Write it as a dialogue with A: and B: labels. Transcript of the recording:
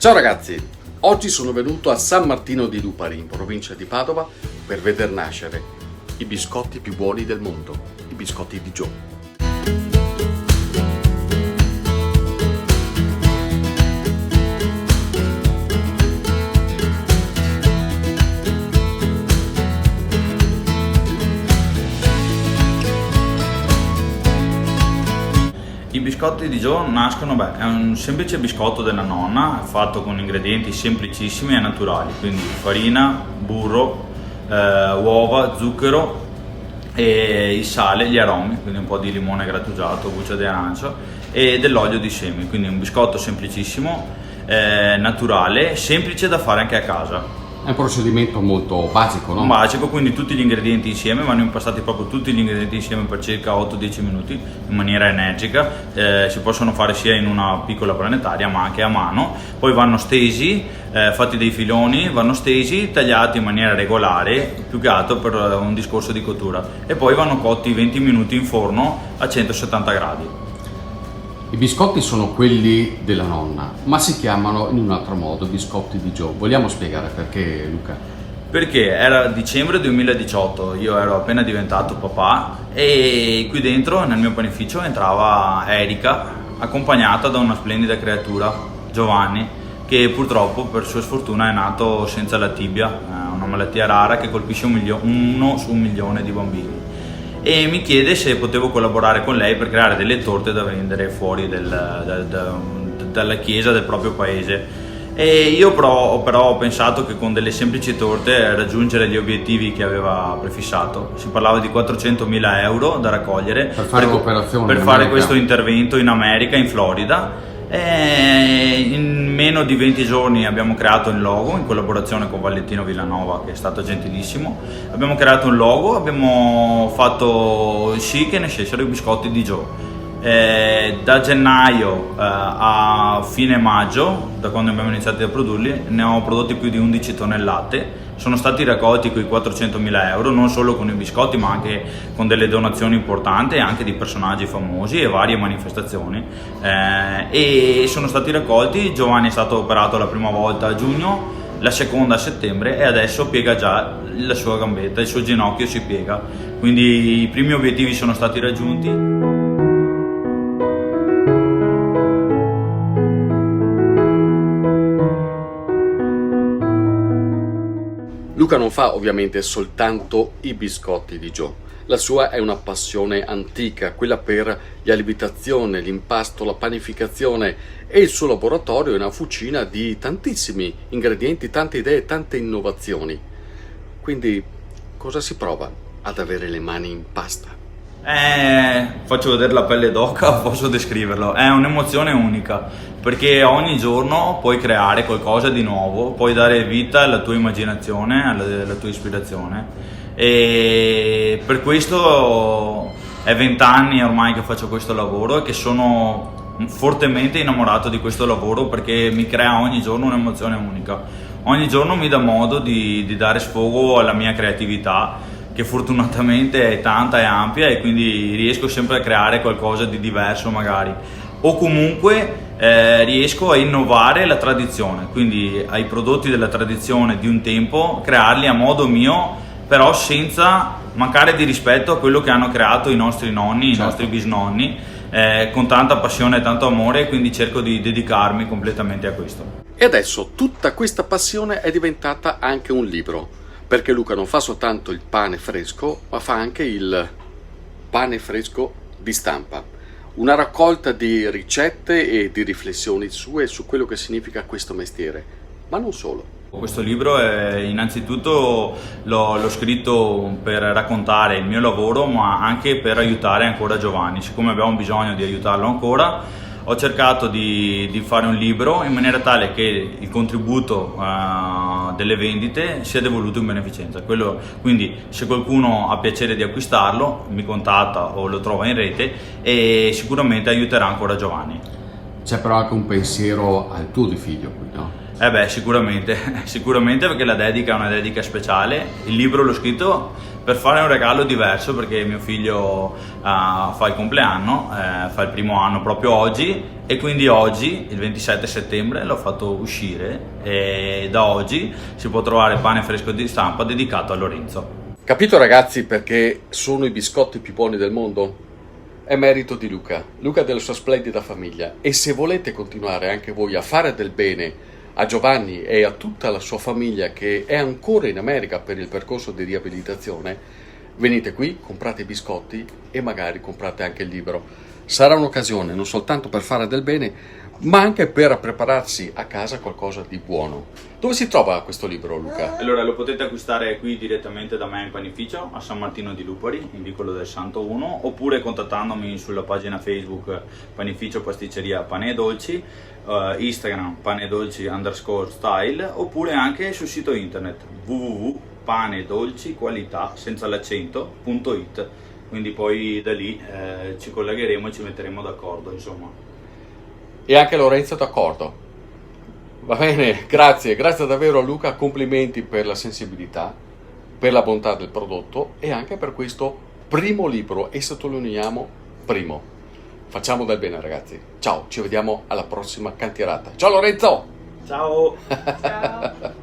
A: Ciao ragazzi, oggi sono venuto a San Martino di Lupari, in provincia di Padova, per veder nascere i biscotti più buoni del mondo, i biscotti di Joe.
B: I biscotti di Joe nascono, è un semplice biscotto della nonna fatto con ingredienti semplicissimi e naturali, quindi farina, burro, uova, zucchero e il sale, gli aromi, quindi un po' di limone grattugiato, buccia di arancia e dell'olio di semi, quindi un biscotto semplicissimo, naturale, semplice da fare anche a casa.
A: È un procedimento molto basico, no?
B: Basico, quindi tutti gli ingredienti insieme, vanno impastati proprio tutti gli ingredienti insieme per circa 8-10 minuti in maniera energica, si possono fare sia in una piccola planetaria ma anche a mano, poi vanno stesi, fatti dei filoni, vanno stesi, tagliati in maniera regolare, più che altro per un discorso di cottura, e poi vanno cotti 20 minuti in forno a 170 gradi.
A: I biscotti sono quelli della nonna, ma si chiamano in un altro modo biscotti di Joe. Vogliamo spiegare perché, Luca?
B: Perché era dicembre 2018, io ero appena diventato papà e qui dentro nel mio panificio entrava Erika, accompagnata da una splendida creatura, Giovanni, che purtroppo per sua sfortuna è nato senza la tibia, una malattia rara che colpisce uno su 1.000.000 di bambini. E mi chiede se potevo collaborare con lei per creare delle torte da vendere fuori dalla chiesa del proprio paese. E io però ho pensato che con delle semplici torte raggiungere gli obiettivi che aveva prefissato. Si parlava di 400.000 euro da raccogliere
A: per fare un'operazione,
B: per fare questo intervento in America, in Florida. E in meno di 20 giorni abbiamo creato il logo in collaborazione con Valentino Villanova, che è stato gentilissimo. Abbiamo creato un logo, abbiamo fatto sì che ne scessero i biscotti di Joe. Da gennaio a fine maggio, da quando abbiamo iniziato a produrli, ne ho prodotti più di 11 tonnellate. Sono stati raccolti quei 400.000 euro, non solo con i biscotti ma anche con delle donazioni importanti, anche di personaggi famosi e varie manifestazioni, e sono stati raccolti. Giovanni è stato operato la prima volta a giugno, la seconda a settembre e adesso piega già la sua gambetta, il suo ginocchio si piega, quindi i primi obiettivi sono stati raggiunti.
A: Luca non fa ovviamente soltanto i biscotti di Joe, la sua è una passione antica, quella per la lievitazione, l'impasto, la panificazione, e il suo laboratorio è una fucina di tantissimi ingredienti, tante idee, tante innovazioni. Quindi cosa si prova ad avere le mani in pasta?
B: Faccio vedere la pelle d'oca, posso descriverlo, è un'emozione unica, perché ogni giorno puoi creare qualcosa di nuovo, puoi dare vita alla tua immaginazione, alla tua ispirazione, e per questo è 20 anni ormai che faccio questo lavoro e che sono fortemente innamorato di questo lavoro, perché mi crea ogni giorno un'emozione unica, ogni giorno mi dà modo di dare sfogo alla mia creatività, che fortunatamente è tanta e ampia, e quindi riesco sempre a creare qualcosa di diverso magari, o comunque riesco a innovare la tradizione, quindi ai prodotti della tradizione di un tempo crearli a modo mio, però senza mancare di rispetto a quello che hanno creato i nostri nonni, i nostri bisnonni, con tanta passione e tanto amore, quindi cerco di dedicarmi completamente a questo.
A: E adesso tutta questa passione è diventata anche un libro, perché Luca non fa soltanto il pane fresco, ma fa anche il pane fresco di stampa. Una raccolta di ricette e di riflessioni sue su quello che significa questo mestiere, ma non solo.
B: Questo libro innanzitutto l'ho scritto per raccontare il mio lavoro, ma anche per aiutare ancora Giovanni. Siccome abbiamo bisogno di aiutarlo ancora, ho cercato di fare un libro in maniera tale che il contributo delle vendite sia devoluto in beneficenza. Quindi se qualcuno ha piacere di acquistarlo mi contatta o lo trova in rete e sicuramente aiuterà ancora Giovanni.
A: C'è però anche un pensiero al tuo di figlio qui, no?
B: Sicuramente perché la dedica è una dedica speciale. Il libro l'ho scritto per fare un regalo diverso, perché mio figlio fa il compleanno, fa il primo anno proprio oggi, e quindi oggi, il 27 settembre, l'ho fatto uscire e da oggi si può trovare pane fresco di stampa dedicato a Lorenzo.
A: Capito ragazzi perché sono i biscotti più buoni del mondo? È merito di Luca e della sua splendida famiglia, e se volete continuare anche voi a fare del bene a Giovanni e a tutta la sua famiglia che è ancora in America per il percorso di riabilitazione, venite qui, comprate i biscotti e magari comprate anche il libro. Sarà un'occasione non soltanto per fare del bene, ma anche per prepararsi a casa qualcosa di buono. Dove si trova questo libro, Luca?
B: Allora, lo potete acquistare qui direttamente da me in panificio a San Martino di Lupari, in vicolo del Santo 1, oppure contattandomi sulla pagina Facebook Panificio Pasticceria Pane e Dolci, Instagram panedolci_style, oppure anche sul sito internet www.panedolciqualità senza l'accento.it. Quindi poi da lì ci collegheremo e ci metteremo d'accordo, insomma.
A: E anche Lorenzo d'accordo. Va bene, grazie davvero Luca, complimenti per la sensibilità, per la bontà del prodotto e anche per questo primo libro, e sottolineiamo primo. Facciamo del bene ragazzi. Ciao, ci vediamo alla prossima cantierata. Ciao Lorenzo!
B: Ciao!
C: Ciao.